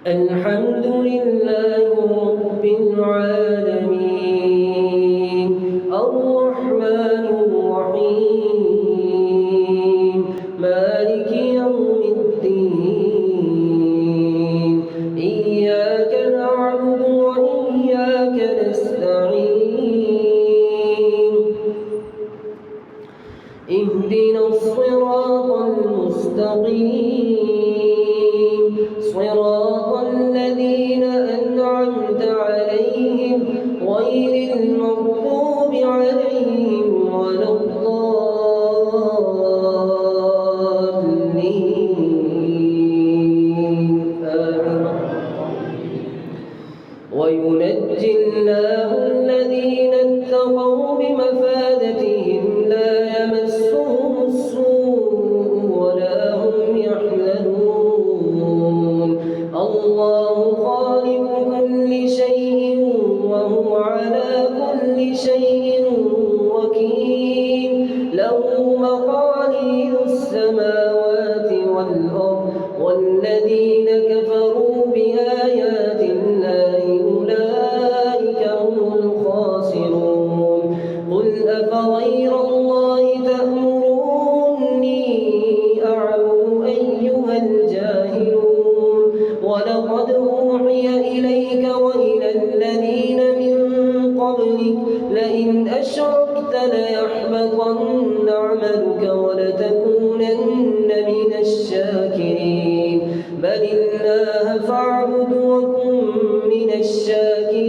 الحمد لله رب العالمين الرحمن الرحيم مالك يوم الدين إياك نعبد وإياك نستعين اهدنا الصراط المستقيم صراط الذين أنعمت عليهم غير المغضوب عليهم ولا الضالين آمين. وينجي الله الذين اتقوا بمفازتهم لا يمسهم السوء ولا هم يحزنون الله خالق كل شيء وهو على كل شيء وكيل له مقاليد السماوات والأرض والذين كفروا بآيات الله أولئك هم الخاسرون قل أفغير الله تأمروني أعبد أيها الجاهلون ولقد أوحي إليك وإلى الذين من قبلك لئن أشركت ليحبطن عملك ولتكونن من الشاكرين بل الله فاعبد وكن من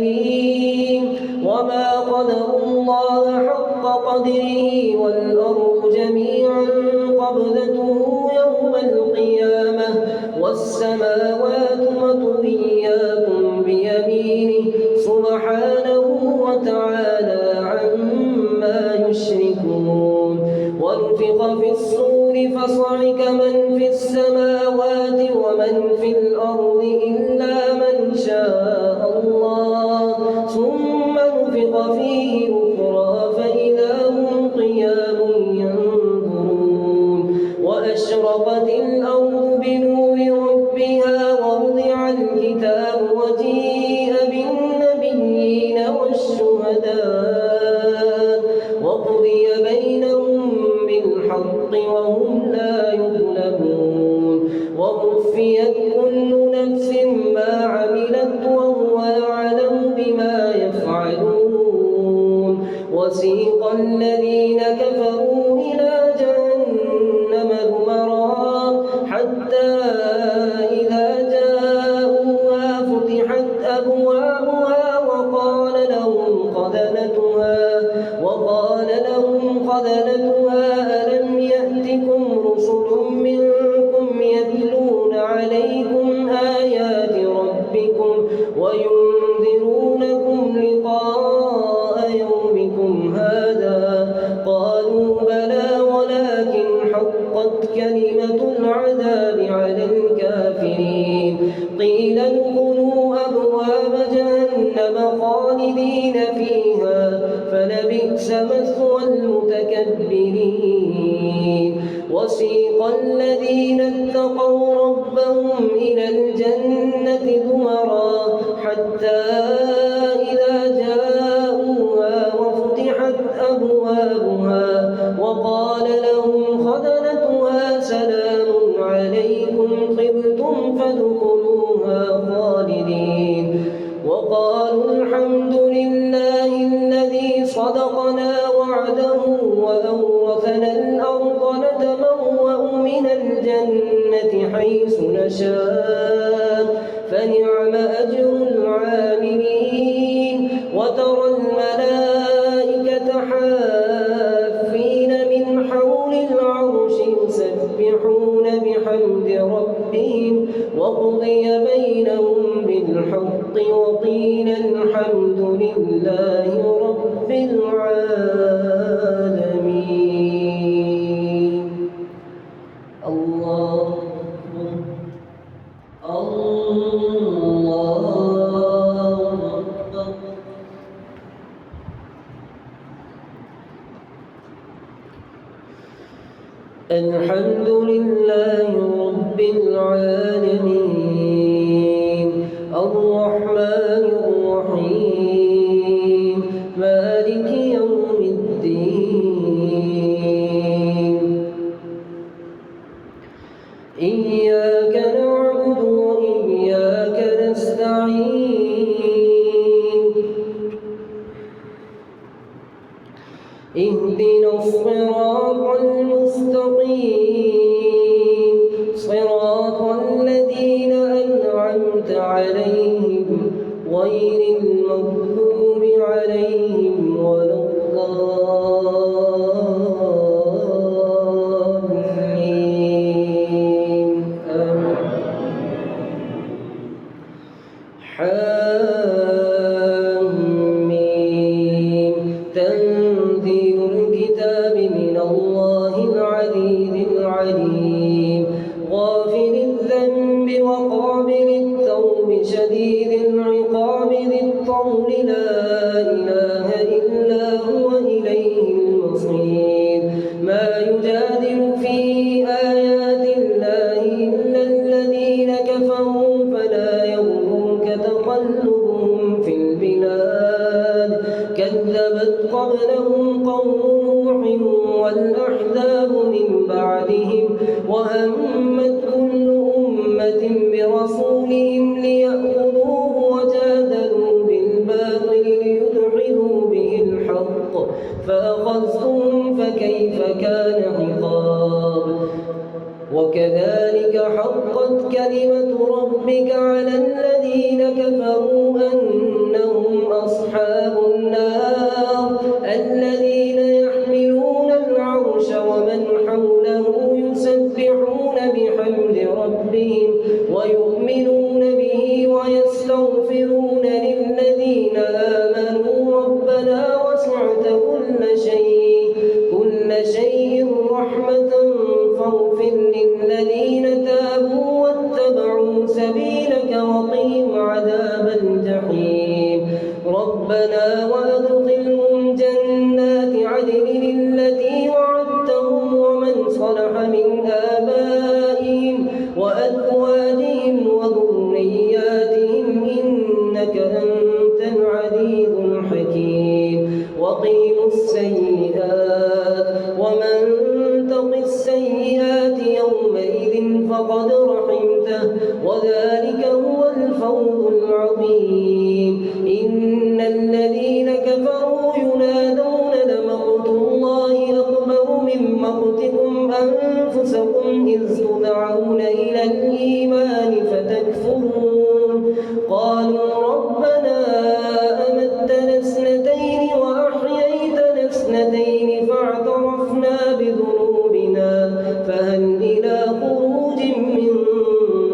الشاكرين وما قدروا الله حق قدره والأرض جميعا قبضته يوم القيامة والسماوات مطويات بيمينه سبحانه وتعالى عما يشركون ونفخ في الصور فصعق من في السماوات ومن في الأرض إلا من شاء الله ثم نفخ فيه أخرى فإذا هم قيام ينظرون وأشرقت الأرض بنور ربها ووضع الكتاب وجيء بالنبيين والشهداء وقضي بينهم بالحق وهم لا يظلمون ووفيت كل نفس ما عملت وهو أعلم بما يفعلون وسيق الذين كفروا إلى جهنم زمرا حتى إذا جاءوها فتحت أبوابها وقال لهم خزنتها ألم يأتكم رسل منكم يتلون عليكم آيات ربكم وينذرونكم لقاء يومكم هذا قالوا بلى ولكن حقت كلمة العذاب على الكافرين قيل ادخلوا أبواب جهنم خالدين فيها فلبئس مثوى المتكبرين وسيق الذين اتقوا ربهم إلى الجنة زمرا حتى إذا جاءوها وفتحت أبوابها وقال لهم خزنتها سلام عليكم طبتم فادخلوها خالدين وقالوا الحمد لله الذي صدقنا وعده وأورثنا الأرض نتبوأ من الجنة حيث نشاء فنعم أجر العاملين وترى الملائكة حافين من حول العرش يسبحون بحمد ربهم وقضي بينهم بالحق وقيل الحمد لله رب العالمين الله أكبر الحمد لله رب العالمين الصراط المستقيم صراط الذين أنعمت عليهم غير المغضوب عليهم ولا الضالين حميم تنزيل الكتاب من الله العزيز العليم غافر الذنب وقابل التوب شديد العقاب ذي الطول لا إله إلا هو إليه المصير ما يجادل في آيات الله إلا الذين كفروا فلا يغرك تقلبهم في البلاد كذبت قبلهم قوم نوح والأحزاب من بعدهم وهمت كل أمة برسولهم ليأخذوه وجادلوا بالباطل ليدحضوا به الحق فأخذتهم فكيف كان عقاب وكذلك حقت كلمة ربك على الذين كفروا أنهم أصحاب النار الذين يحملون العرش ومن حوله يسبحون بحمد ربهم ويؤمنون به ويستغفرون للذين آمنوا ربنا وسعت كل شيء رحمة فاغفر للذين تابوا واتبعوا سبيلك وقهم عذاب الجحيم ربنا وأدخلهم جنات عدن التي وعدتهم ومن صلح من آبائهم وأزواجهم وذرياتهم إنك أنت العزيز الحكيم وقهم السيئات ومن تق السيئات يومئذ فقد رحمته وذلك هو الفوز العظيم إن الذين كفروا ينادون لمقت الله أكبر من مقتكم أنفسكم إذ تدعون إلى الإيمان فتكفرون قالوا ربنا أمتنا اثنتين وأحييتنا اثنتين فاعترفنا بذنوبنا فهل إلى خروج من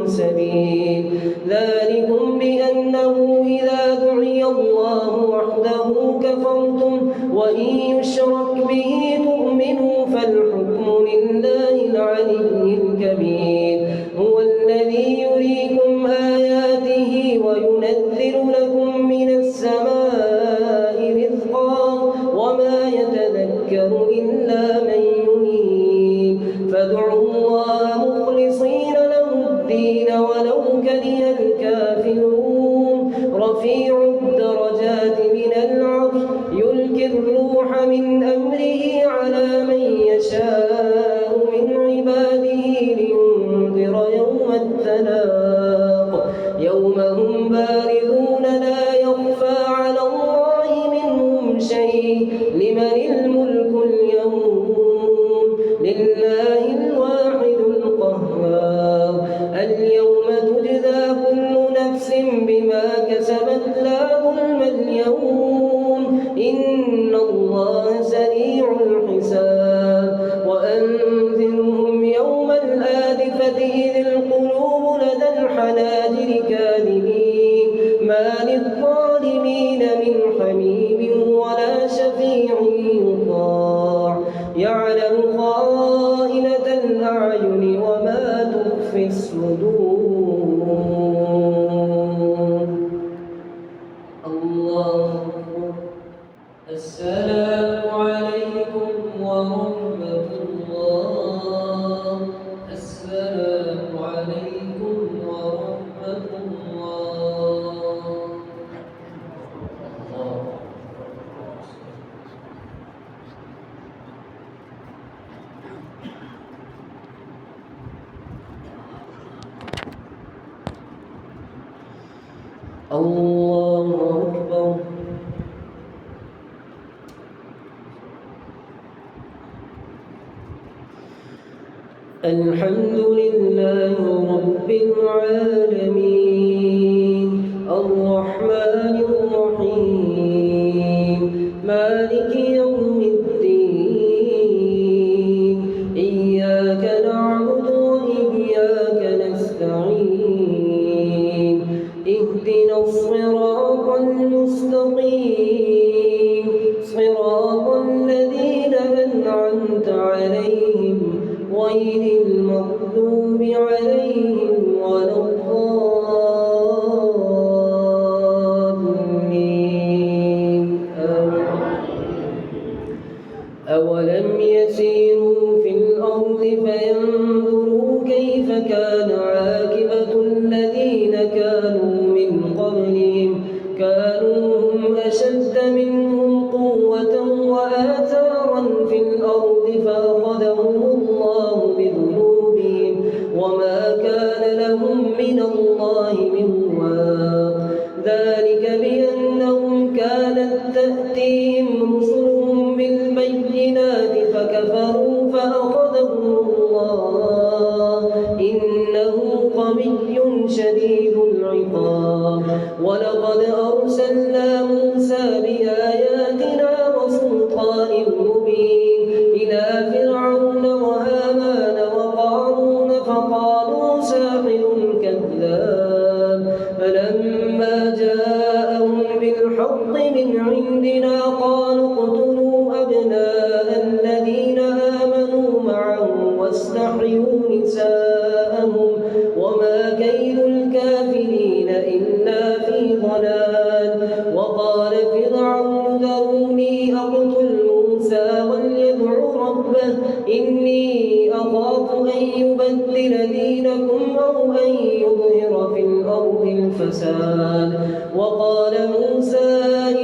سبيل ذلكم بأنه إذا دعي الله وحده كفرتم وإن يشرك به تؤمنوا فالحكم لله العلي الكبير هو الذي يريكم آياته وينزل لكم من السماء رزقا وما يتذكر إلا من ينيب فادعوا الله مخلصين له الدين ولو كره الكافرون رفيع الدرجات من العرش يلقي الروح من أمره على من يشاء من عباده لينذر يوم التلاق يوم هم بارزون لا يخفى على الله منهم شيء لمن الملك اليوم لله الواحد القهار اليوم تجزى كل نفس بما كسبت لا ظلم اليوم إن الله سريع الحساب وأنذرهم يوم الآزفة إذ القلوب لدى الحناجر كاذبين ما للظالمين من حميم ولا شفيع يطاع يعلم خائنة الأعين وما تخفي الصدور الله أكبر السلام عليكم ورحمة الله السلام عليكم ورحمة الله الله أكبر الحمد لله رب العالمين الرحمن الرحيم مالك يوم الدين إياك نعبد وإياك نستعين اهدنا الصراط المستقيم صراط الذين أنعمت عليهم غير المغضوب عليهم ولا الضالين أولم يسيروا في الأرض فينظروا كيف كان عاقبة الذين كانوا من قبلهم كانوا هم أشد منهم قوة وآثارا في الأرض فأخذهم الله بذنوبهم وما كان لهم من الله من واق ذلك بأنهم كانت تأتيهم رسلهم بالبينات فكفروا فأخذهم الله إنه قوي شديد العقاب ولقد أرسلنا موسى بآياتنا وسلطان مبين إلى فرعون وهامان وقارون فقالوا ساحر كذاب فلما جاءهم بالحق من عندنا قالوا اقتلوا أبناء الذين آمنوا معه واستحيوا نساءهم وما كيد الكافرين إلا في ضلال وقال فرعون ذروني أقتل موسى وليدع ربه إني أخاف أن يبدل دينكم أو أن يظهر في الأرض الفساد وقال موسى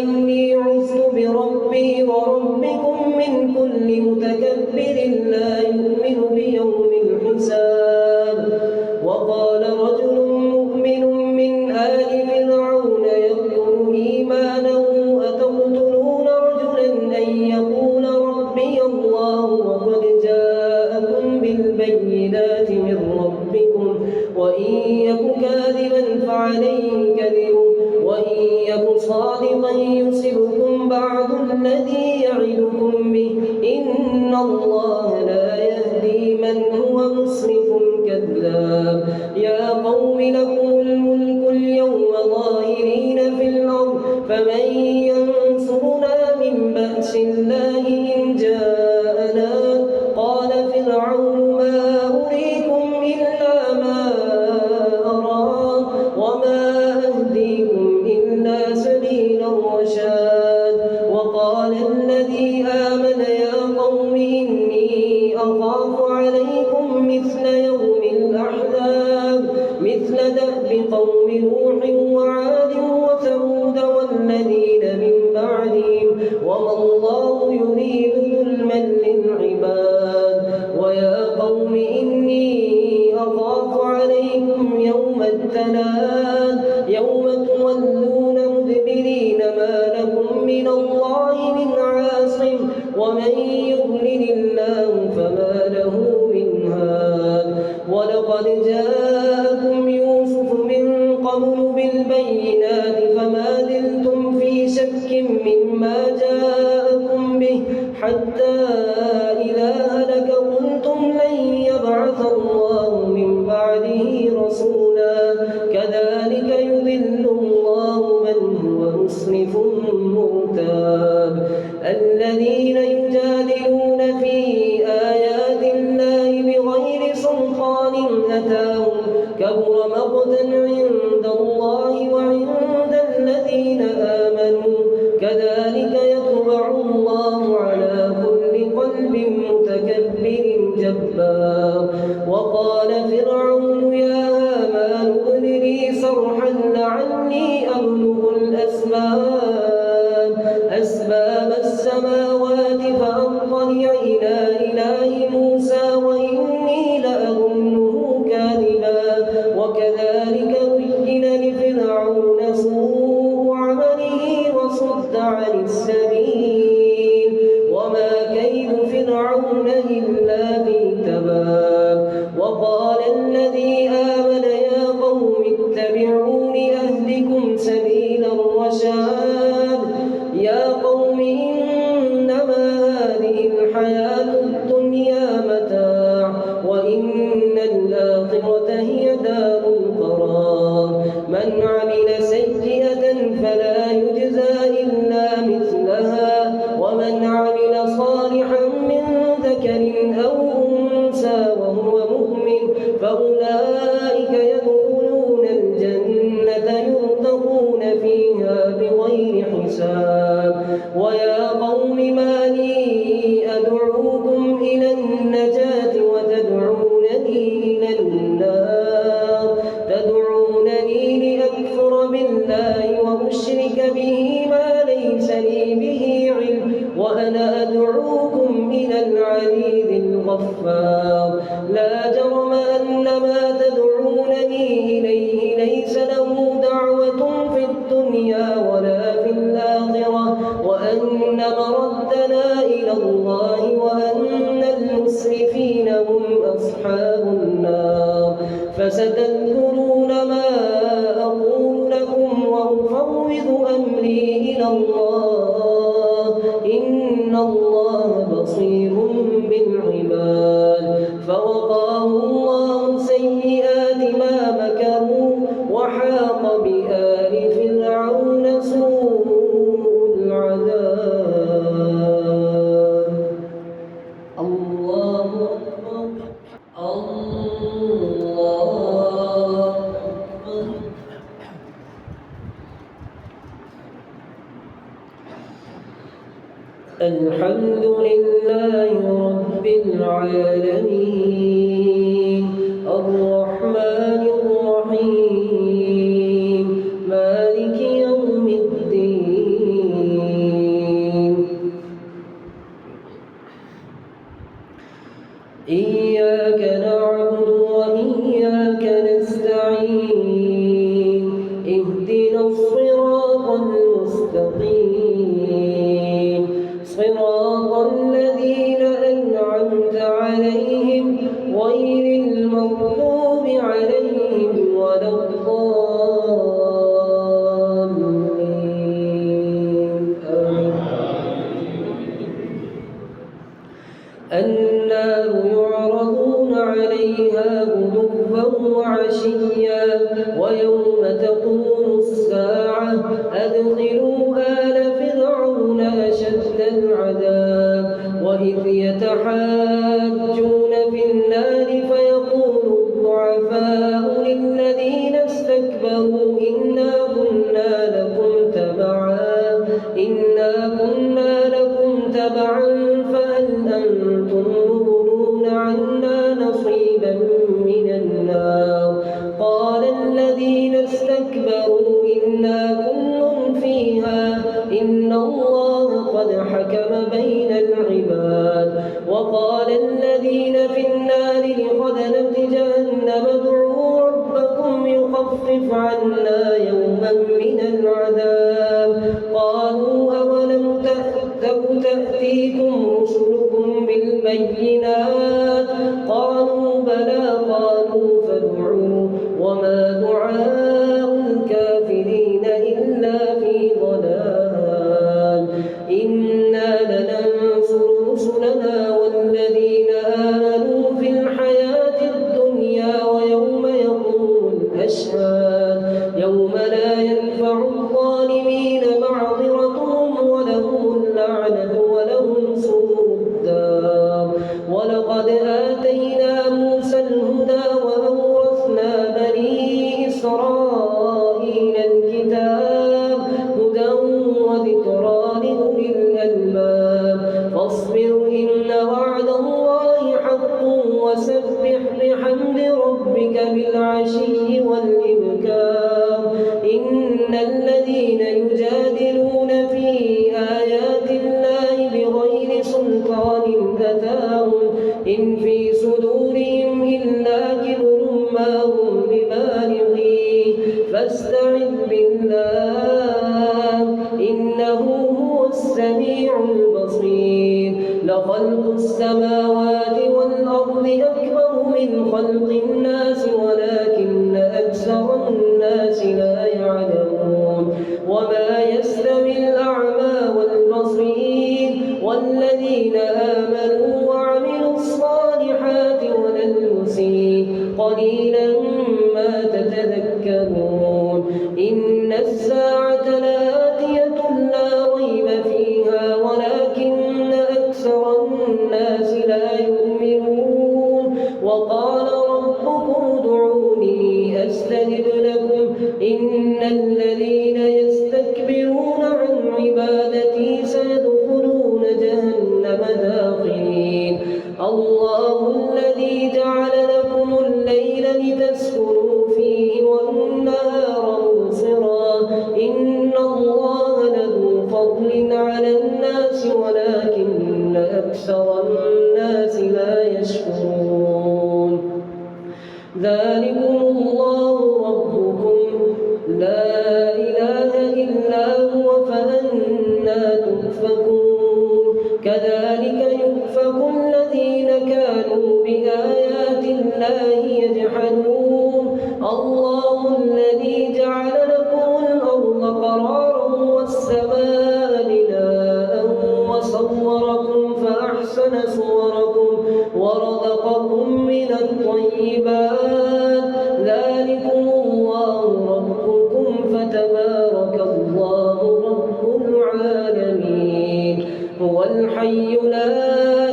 إني عذت بربي وربكم من كل متكبر لا يؤمن بيوم الحساب وقال رجل مؤمن من آل فرعون يقتل إيمانه أتقتلون رجلا أن يقول ربي الله وقد جاءكم بالبينات من ربكم وإن يك كاذبا فعليه كذبه وإن يك صادقا يصبكم بعض الذي يعدكم به إن الله لا يهدي من هو مسرف كذاب يا قوم لكم الملك اليوم ظاهرين في الأرض فمن ينصرنا من بأس الله إن جاءنا قال فرعون ما أريكم إلا ما أرى وما أهديكم إلا سبيل الرشاد وقال الذي آمن يا قوم إني أخاف عليكم مثل يوم الأحزاب مثل دأب قوم نوح وعاد وثمود والذين من بعدهم وما الله يريد ظلما للعباد ويا قوم إني أخاف عليكم يوم التناد يوم تولون مدبرين ما لكم من الله من عاصم ومن يضلل الله فما له من هاد ولقد جاءكم يوسف من قبل بالبينات فما زلتم في شك مما جاءكم به حتى إذا هلك قلتم لن يبعث الله من بعده رسولا كذلك يضل الله من هو مسرف مرتاب الذين يجادلون في آيات الله بغير سلطان أتاهم كبر مقتا عند الله وعند الذين آمنوا كذلك يطبع الله على كل قلب متكبر جبار وقال فرعون يا هامان ابن لي صرحا لعلي أبلغ أسباب السماوات فأطلع إلى إله موسى وإني لأظنه كاذبا وكذلك زين لفرعون سوء عمله وصد عن السبيل وما كيد فرعون إلا في تباب من عمل سيئة فلا يجزى إلا مثلها ومن عمل صالحا من ذكر أو أنثى وهو مؤمن فأولئك يدخلون الجنة يرزقون فيها بغير حساب. ويا قوم ما لي أدعوكم إلى النجاة وتدعونني إلى النار تدعونني لأكفر بالله وأشرك به ما ليس لي به علم وأنا أدعوكم إلى العزيز الغفار. لا جرم أن ما تدعونني إليه ليس له دعوة في الدنيا ولا في الآخرة وأن مردنا إلى الله وأن المسرفين هم أصحاب النار. فستذكرون ما أقول لكم وأفوض أمري إلى الله إن الله بصير بالعباد. فوقاه الله سيئات ما مكروا وحاق بآل فرعون سوء العذاب. الله أكبر الله أكبر. الحمد لله رب العالمين الرحمن الرحيم مالك يوم الدين. إياك نعبد وإياك نستعين اهدنا الصراط المستقيم صراط الذين أنعمت عليهم غير المغضوب عليهم ولا الضالين النار يعرضون عليها غدوا وعشيا ويوم تقوم الساعة أدخلوا آل فرعون أشد العذاب. وإذ يتحاجون في النار فيقول الضعفاء للذين استكبروا إنا كنا لكم تبعا فهل أنتم مغنون عنا نصيبا من النار. قال الذين استكبروا إنا كل فيها إن الله قد حكم بين العباد. وقال الذين في النار لخزنة جهنم ادعوا ربكم يخفف عنا يوما من العذاب. قالوا أولم تأتيكم رسلكم بالبينات قالوا بلى قالوا فادعوا وما دعاء الكافرين إلا في ضلال. إنا لننصر رسلنا والذين آمنوا في الحياة الدنيا ويوم يقوم الأشهاد يوم لا ينفع الظالمين معذرتهم ولهم اللعنة ولهم سوء الدار. ولقد آتينا موسى الهدى وأورثنا بني إسرائيل الكتاب هدى وذكرى لأولي الألباب. فاصبر إن وعد الله حق وسبح بحمد ربك بالعشي والإبكار. إن الذين يجادلون في آيات الله بغير سلطان أتاهم إن في صدورهم إلا كبر ما هم ببالغيه فاستعذ بالله إنه هو السميع البصير. لخلق السماوات والأرض أكبر من خلق الناس ولكن أكثر الناس لا يعلمون. وما يستوي الأعمى والبصير والذين آمنوا وعملوا الصالحات إن الساعة لآتية لا ريب فيها ولكن أكثر الناس لا يؤمنون وقال ربكم ادعوني أستجب لكم إن الذين يستكبرون عن عبادتي سيدخلون جهنم داخرين الله الذي جعل لكم الليل لتسكنوا فيه والنهار مبصرا إن الله له فضل على الناس ولكن أكثر الناس لا يشكرون ذلكم الله ربكم لا إله إلا هو فأنى تؤفكون كذلك يؤفك الذين كانوا بآيات الله يجحدون الله الذي جعل لكم الأرض قرارا والسماء بناء وصوركم فأحسن صوركم ورزقكم من الطيبات ذلكم الله ربكم فتبارك الله رب العالمين هو الحي لا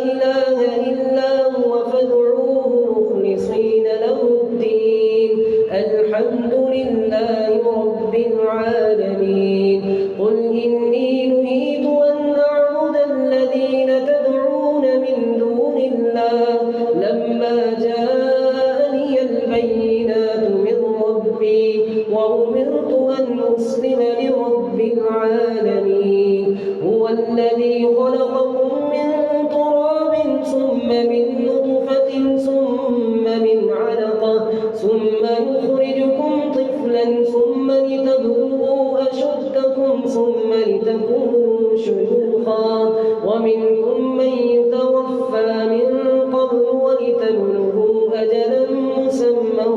إله إلا هو فادعوه مخلصين له الدين الحمد لله رب العالمين قل إني نهيت أن أعبد الذين تدعون من دون الله لما جاءني البينات من ربي وأمرت أن أسلم لرب العالمين هو الذي خلقكم من تراب ثم من نطفة ثم من علقة ثم يخرجكم طفلا ثم لتبلغوا أشدكم ثم لتكونوا شيوخا ومنكم من يتوفى من قبل ولتبلغوا أجلا مسمى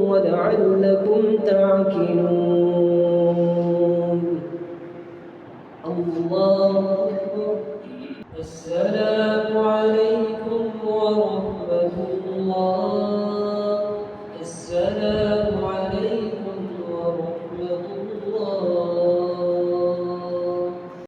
ولعلكم تعقلون الله أكبر السلام عليكم ورحمة الله